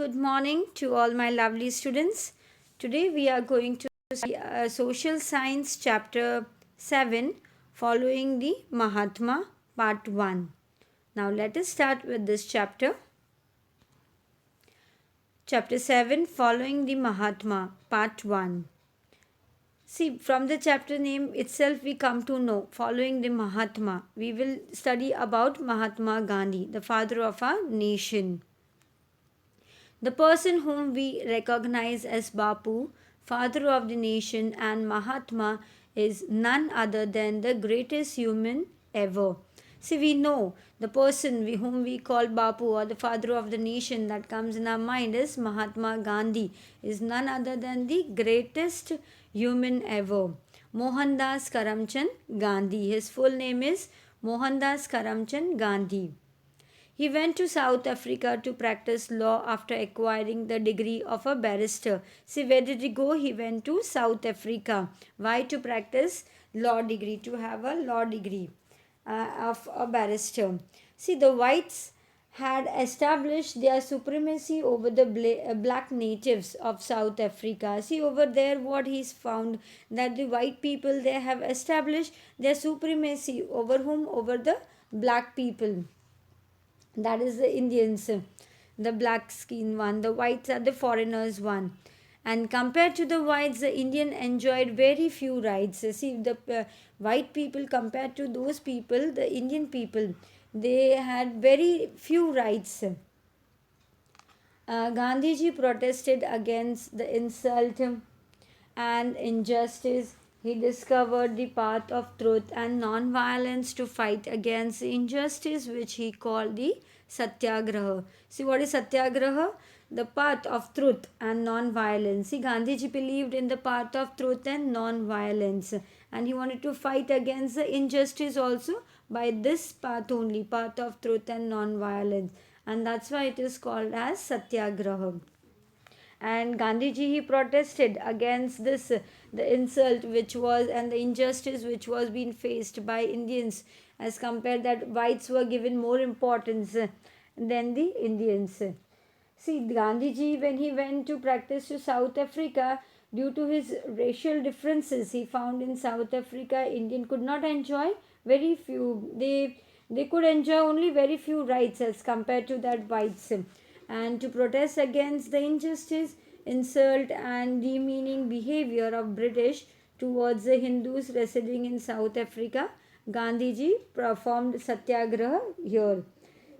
Good morning to all my lovely students. Today we are going to see Social Science chapter 7 following the Mahatma part 1. Now let us start with this chapter. Chapter 7 following the Mahatma part 1. See, from the chapter name itself, we come to know following the Mahatma. We will study about Mahatma Gandhi, the father of our nation. The person whom we recognize as Bapu, father of the nation, and Mahatma is none other than the greatest human ever. See, we know the person whom we call Bapu or the father of the nation that comes in our mind is Mahatma Gandhi, is none other than the greatest human ever. Mohandas Karamchand Gandhi. His full name is Mohandas Karamchand Gandhi. He went to South Africa to practice law after acquiring the degree of a barrister. See, where did he go? He went to South Africa. Why? To practice law degree, to have a law degree of a barrister. See, the whites had established their supremacy over the black natives of South Africa. See, over there, what he's found that the white people they have established their supremacy over whom? Over the black people, that is the Indians, the black skin one. The whites are the foreigners one. And compared to the whites, the Indian enjoyed very few rights. See, the white people compared to those people, the Indian people, they had very few rights. Gandhiji protested against the insult and injustice. He discovered the path of truth and non-violence to fight against injustice, which he called the Satyagraha. See, what is Satyagraha? The path of truth and non-violence. See, Gandhiji believed in the path of truth and non-violence, and he wanted to fight against the injustice also by this path only, path of truth and non-violence, and that's why it is called as Satyagraha. And Gandhiji, he protested against this the insult which was and the injustice which was being faced by Indians, as compared that whites were given more importance than the Indians. See, Gandhiji, when he went to practice to South Africa, due to his racial differences he found in South Africa, Indian could not enjoy very few. They could enjoy only very few rights as compared to that whites. And to protest against the injustice, insult, and demeaning behavior of British towards the Hindus residing in South Africa, Gandhiji performed satyagraha here.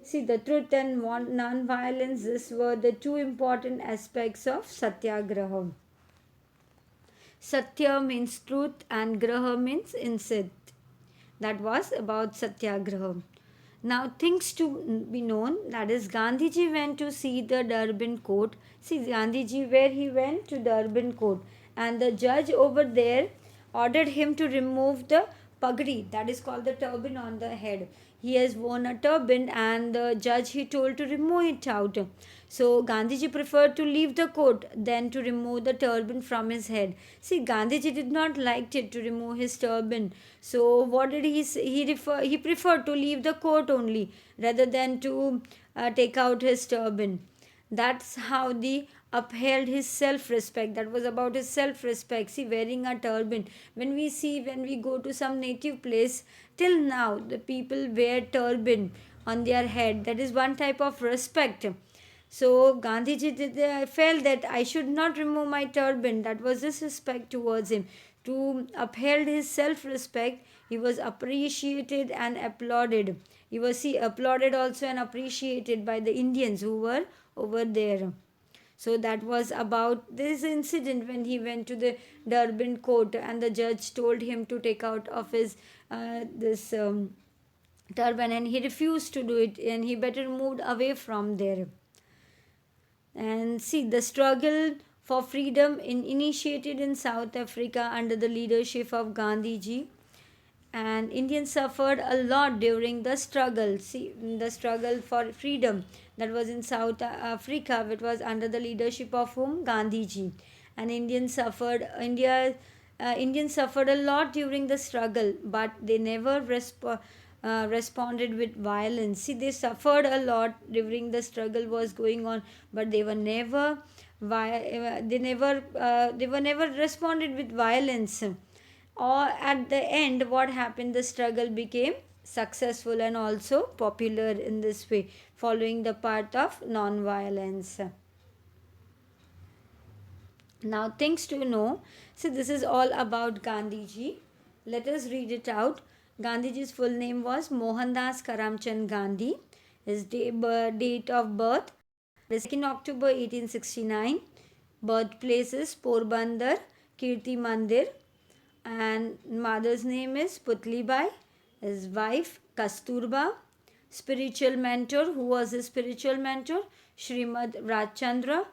See, the truth and non-violence, these were the two important aspects of satyagraha. Satya means truth and graha means insect. That was about satyagraha. Now, things to be known, that is, Gandhiji went to see the Durban court. See, Gandhiji, where he went to Durban court, and the judge over there ordered him to remove the pagdi, that is called the turban on the head. He has worn a turban, and the judge he told to remove it out. So Gandhiji preferred to leave the court than to remove the turban from his head. See, Gandhiji did not like it to remove his turban. So what did he say? He preferred to leave the court only rather than to take out his turban. That's how the upheld his self-respect. That was about his self-respect. See, wearing a turban. When we go to some native place, till now the people wear turban on their head. That is one type of respect. So Gandhiji felt that I should not remove my turban. That was disrespect towards him. To upheld his self-respect, he was appreciated and applauded. He was applauded also and appreciated by the Indians who were over there. So that was about this incident when he went to the Durban court and the judge told him to take out of his this turban, and he refused to do it, and he better moved away from there. And see, the struggle for freedom initiated in South Africa under the leadership of Gandhiji, and Indians suffered a lot during the struggle. See, the struggle for freedom that was in South Africa, which was under the leadership of whom? Gandhiji. And Indians suffered a lot during the struggle, but they never responded with violence. See, they suffered a lot during the struggle was going on, but they were never they were never responded with violence. Or at the end, what happened? The struggle became successful and also popular in this way, following the path of non-violence. Now, things to know. So, this is all about Gandhiji. Let us read it out. Gandhiji's full name was Mohandas Karamchand Gandhi. His date of birth is 2nd October 1869. Birthplace is Porbandar, Kirti Mandir. And mother's name is Putlibai. His wife Kasturba. Spiritual mentor. Who was his spiritual mentor? Srimad Rajchandra.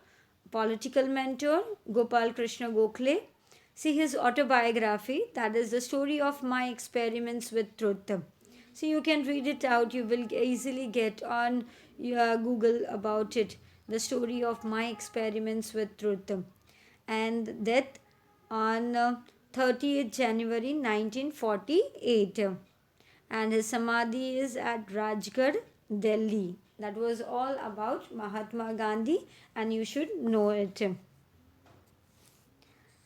Political mentor Gopal Krishna Gokhale. See his autobiography, that is the story of my experiments with truth. So you can read it out, you will easily get on your Google about it. The story of my experiments with truth. And death on 30th January 1948. And his samadhi is at Rajgarh, Delhi. That was all about Mahatma Gandhi, and you should know it.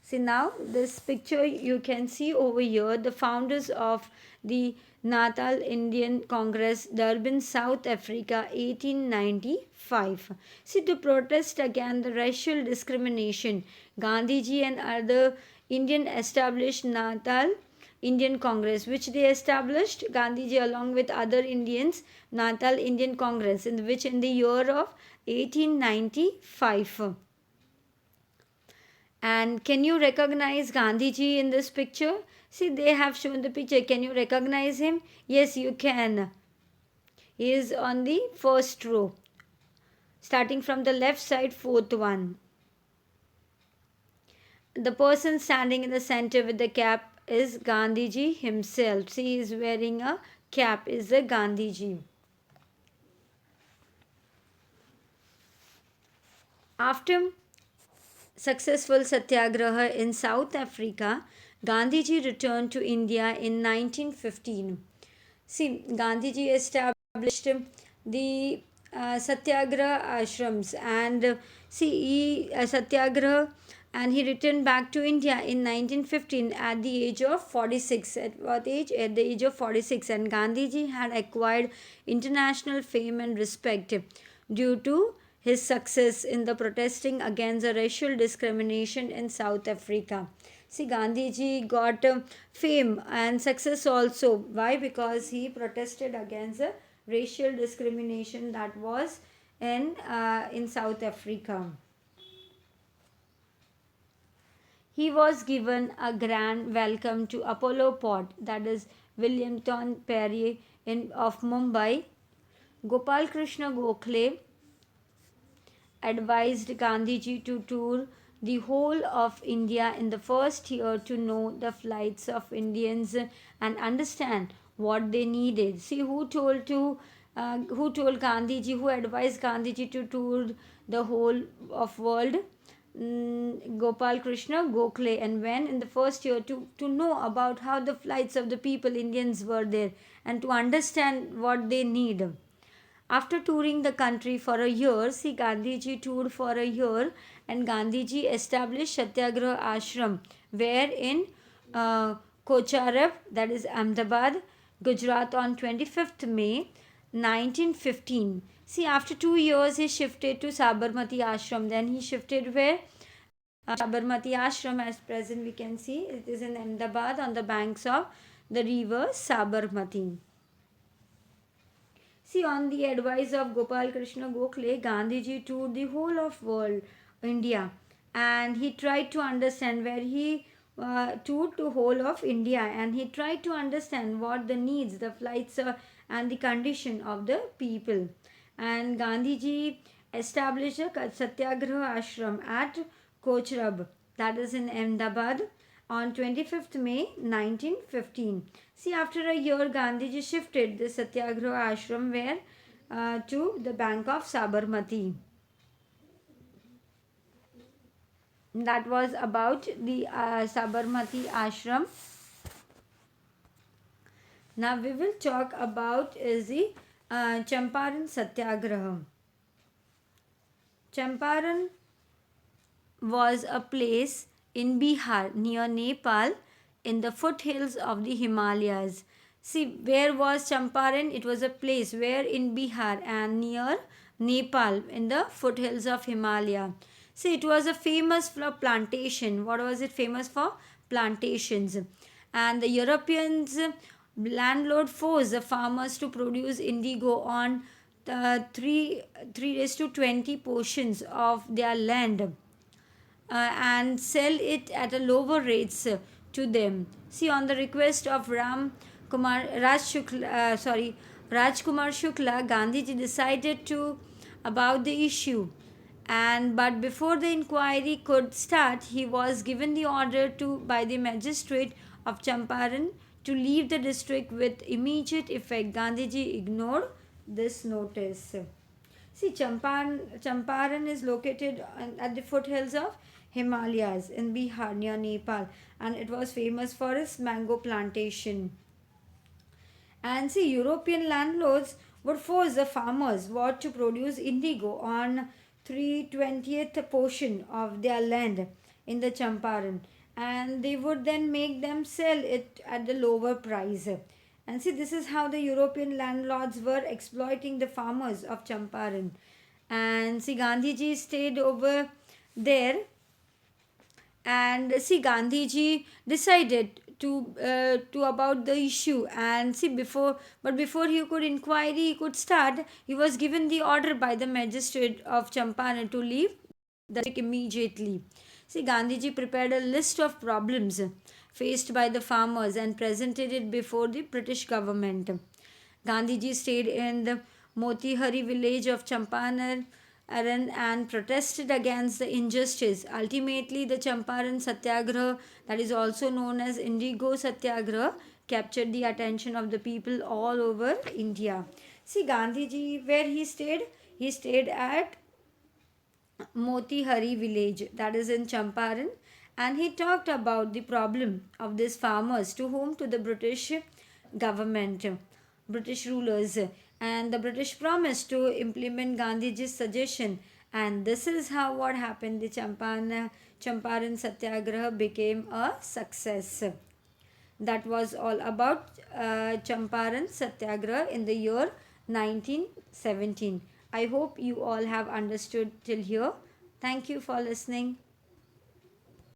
See, now this picture you can see over here the founders of the Natal Indian Congress, Durban, South Africa, 1895. See, to protest against the racial discrimination, Gandhiji and other Indian established Natal Indian Congress, which they established, Gandhiji along with other Indians, Natal Indian Congress, in which in the year of 1895. And can you recognize Gandhiji in this picture? See, they have shown the picture. Can you recognize him? Yes, you can. He is on the first row, starting from the left side, fourth one. The person standing in the center with the cap is Gandhiji himself. See, he is wearing a cap, is the Gandhiji. After successful satyagraha in South Africa, Gandhiji returned to India in 1915. See, Gandhiji established the satyagraha ashrams, and he satyagraha, and he returned back to India in 1915 at the age of 46. At what age? At the age of 46. And Gandhiji had acquired international fame and respect due to his success in the protesting against the racial discrimination in South Africa. See, Gandhiji got fame and success also. Why? Because he protested against the racial discrimination that was in South Africa. He was given a grand welcome to Apollo Port, that is Williamton Perry of Mumbai. Gopal Krishna Gokhale advised Gandhiji to tour the whole of India in the first year to know the flights of Indians and understand what they needed. See, who told Gandhiji, who advised Gandhiji to tour the whole of world? Gopal Krishna Gokhale. And when in the first year to know about how the flights of the people Indians were there and to understand what they need. After touring the country for a year, see, Gandhiji toured for a year, and Gandhiji established Satyagraha Ashram, where in Kocharab, that is Ahmedabad, Gujarat, on 25th May 1915. See, after 2 years, he shifted to Sabarmati Ashram. Then he shifted where? Sabarmati Ashram, as present we can see, it is in Ahmedabad on the banks of the river Sabarmati. See, on the advice of Gopal Krishna Gokhale, Gandhiji toured the whole of world, India, and he tried to understand where he toured to whole of India, and he tried to understand what the needs, the flights, and the condition of the people. And Gandhiji established a Satyagraha ashram at Kochrab, that is in Ahmedabad, on 25th May 1915. See, after a year, Gandhiji shifted the Satyagraha ashram where to the bank of Sabarmati. That was about the Sabarmati ashram. Now we will talk about is the Champaran Satyagraha. Champaran was a place in Bihar near Nepal in the foothills of the Himalayas. See, where was Champaran? It was a place where in Bihar and near Nepal in the foothills of Himalaya. See, it was a famous for plantation. What was it famous for? Plantations. And the Europeans landlord forced the farmers to produce indigo on the 3 raised to 20 portions of their land and sell it at a lower rates to them. See, on the request of Rajkumar Shukla, Gandhiji decided to about the issue. And but before the inquiry could start, he was given the order to by the magistrate of Champaran to leave the district with immediate effect. Gandhiji ignored this notice. See, Champaran is located at the foothills of Himalayas in Bihar near Nepal, and it was famous for its mango plantation. And see, European landlords would force the farmers what to produce indigo on 3/20th portion of their land in the Champaran, and they would then make them sell it at the lower price. And see, this is how the European landlords were exploiting the farmers of Champaran. And see, Gandhiji stayed over there, and see, Gandhiji decided to about the issue. And see, before he could inquiry he could start, he was given the order by the magistrate of Champaran to leave the district immediately. See, Gandhiji prepared a list of problems faced by the farmers and presented it before the British government. Gandhiji stayed in the Motihari village of Champaran and protested against the injustice. Ultimately, the Champaran Satyagraha, that is also known as Indigo Satyagraha, captured the attention of the people all over India. See, Gandhiji, where he stayed at Motihari village, that is in Champaran, and he talked about the problem of these farmers to the British government, British rulers, and the British promised to implement Gandhiji's suggestion. And this is how what happened. The Champaran Satyagraha became a success. That was all about Champaran Satyagraha in the year 1917. I hope you all have understood till here. Thank you for listening.